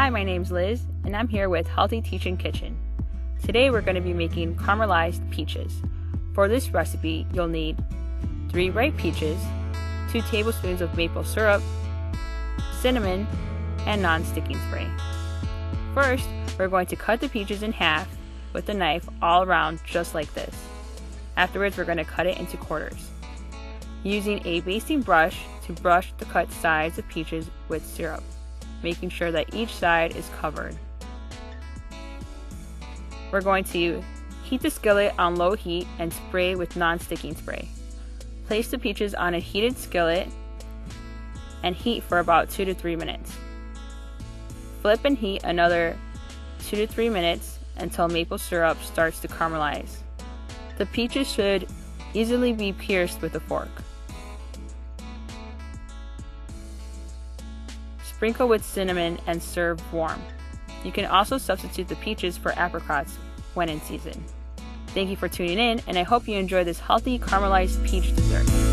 Hi, my name's Liz, and I'm here with Healthy Teaching Kitchen. Today we're going to be making caramelized peaches. For this recipe, you'll need 3 ripe peaches, 2 tablespoons of maple syrup, cinnamon, and non-sticking spray. First, we're going to cut the peaches in half with a knife all around just like this. Afterwards, we're going to cut it into quarters. Using a basting brush to brush the cut sides of peaches with syrup, making sure that each side is covered. We're going to heat the skillet on low heat and spray with non-sticking spray. Place the peaches on a heated skillet and heat for about 2 to 3 minutes. Flip and heat another 2 to 3 minutes until maple syrup starts to caramelize. The peaches should easily be pierced with a fork. Sprinkle with cinnamon and serve warm. You can also substitute the peaches for apricots when in season. Thank you for tuning in, and I hope you enjoy this healthy caramelized peach dessert.